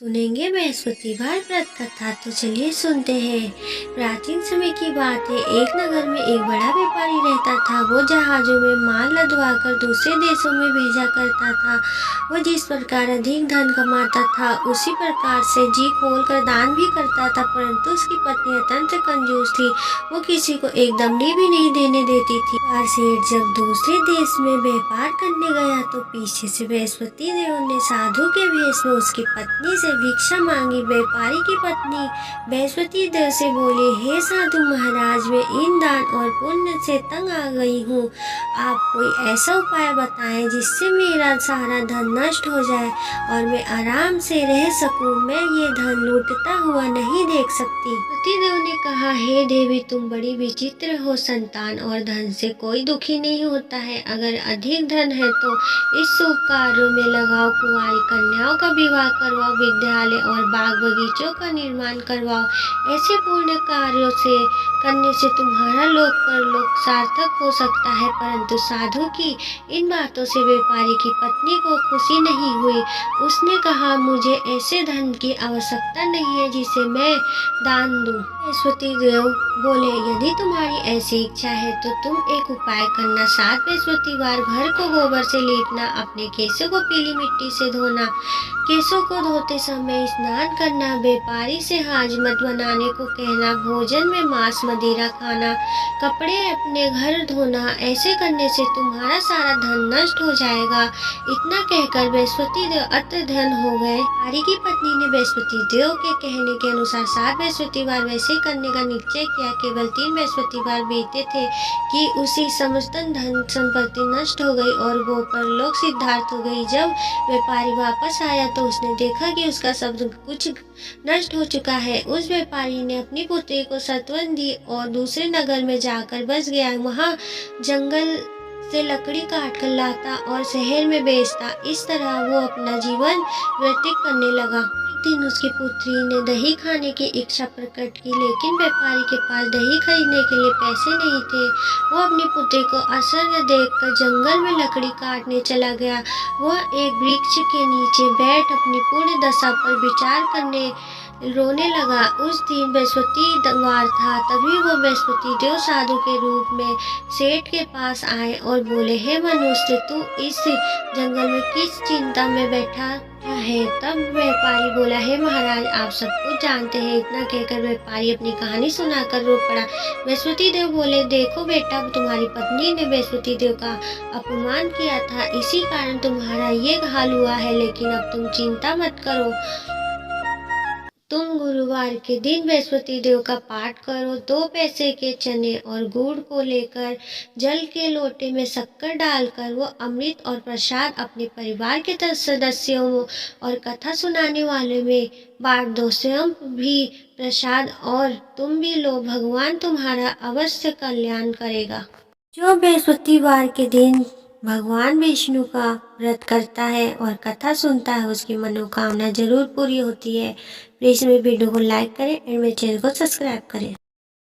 सुनेंगे बृहस्पतिवार व्रत कथा। तो चलिए सुनते हैं। प्राचीन समय की बात है। एक नगर में एक बड़ा व्यापारी रहता था। वो जहाजों में माल लदवाकर दूसरे देशों में भेजा करता था। वो जिस प्रकार अधिक धन कमाता था उसी प्रकार से जी खोल कर दान भी करता था, परंतु उसकी पत्नी अत्यंत कंजूस थी। वो किसी को एक दमड़ी भी नहीं देने देती थी। सेठ जब दूसरे देश में व्यापार करने गया तो पीछे से बृहस्पति देव ने साधु के भेष में उसकी पत्नी से भिक्षा मांगी। व्यापारी की पत्नी बृहस्पति देव से बोली, हे साधु महाराज, मैं इन दान और पुण्य से तंग आ गई हूँ। आप कोई ऐसा उपाय बताएं जिससे मेरा सारा धन नष्ट हो जाए और मैं आराम से रह सकूं। मैं ये धन लूटता हुआ नहीं देख सकती। बृहस्पति देव ने कहा, हे देवी, तुम बड़ी विचित्र हो। संतान और धन से कोई दुखी नहीं होता है। अगर अधिक धन है तो इस शुभ कार्यों में लगाओ। कुंवारी कन्याओं का विवाह करवाओ, विद्यालय और बाग बगीचों का निर्माण करवाओ। ऐसे पुण्य कार्यों से करने से तुम्हारा लोक परलोक सार्थक हो सकता है। परंतु साधु की इन बातों से व्यापारी की पत्नी को खुशी नहीं हुई। उसने कहा, मुझे ऐसे धन की आवश्यकता नहीं है जिसे मैं दान दूं। बृहस्पति देव बोले, यदि तुम्हारी ऐसी इच्छा है तो तुम एक उपाय करना। 7 बृहस्पतिवार घर को गोबर से लीपना, अपने केसों को पीली मिट्टी से धोना, केसों को धोते समय स्नान करना, व्यापारी से हाजमत बनाने को कहना, भोजन में मांस मदिरा खाना, कपड़े अपने घर धोना। ऐसे करने से तुम्हारा सारा धन नष्ट हो जाएगा। इतना कहकर बृहस्पति देव अति धन हो गए। व्यापारी की पत्नी ने बृहस्पति देव के कहने के अनुसार 7 बृहस्पतिवार वैसे करने का निश्चय किया। केवल 3 बृहस्पतिवार बीते थे कि उसी समस्त धन संपत्ति नष्ट हो गई और वो परलोक सिद्धार्थ हो गई। जब व्यापारी वापस आया तो उसने देखा कि उसका सब कुछ नष्ट हो चुका है। उस व्यापारी ने अपनी पुत्री को सत्वन दी और दूसरे नगर में जाकर बस गया। वहाँ जंगल से लकड़ी काट कर लाता और शहर में बेचता। इस तरह वो अपना जीवन व्यतीत करने लगा। एक दिन उसकी पुत्री ने दही खाने की इच्छा प्रकट की, लेकिन व्यापारी के पास दही खरीदने के लिए पैसे नहीं थे। वो अपनी पुत्री को आश्चर्य देखकर जंगल में लकड़ी काटने चला गया। वह एक वृक्ष के नीचे बैठ अपनी पूर्ण दशा पर विचार करने रोने लगा। उस दिन बृहस्पतिवार था। तभी वो बृहस्पति देव साधु के रूप में सेठ के पास आए और बोले, हे मनुष्य, तू इस जंगल में किस चिंता में बैठा है? तब व्यापारी बोला, हे महाराज, आप सब कुछ जानते हैं। इतना कहकर व्यापारी अपनी कहानी सुनाकर रो पड़ा। बृहस्पति देव बोले, देखो बेटा, तुम्हारी पत्नी ने बृहस्पति देव का अपमान किया था, इसी कारण तुम्हारा ये हाल हुआ है। लेकिन अब तुम चिंता मत करो। तुम गुरुवार के दिन बृहस्पति देव का पाठ करो। 2 पैसे के चने और गुड़ को लेकर जल के लोटे में शक्कर डालकर वो अमृत और प्रसाद अपने परिवार के सदस्यों और कथा सुनाने वाले में बांट दो। स्वयं भी प्रसाद और तुम भी लो। भगवान तुम्हारा अवश्य कल्याण करेगा। जो बृहस्पतिवार के दिन भगवान विष्णु का व्रत करता है और कथा सुनता है, उसकी मनोकामना जरूर पूरी होती है। प्लीज मेरे वीडियो को लाइक करें और मेरे चैनल को सब्सक्राइब करें।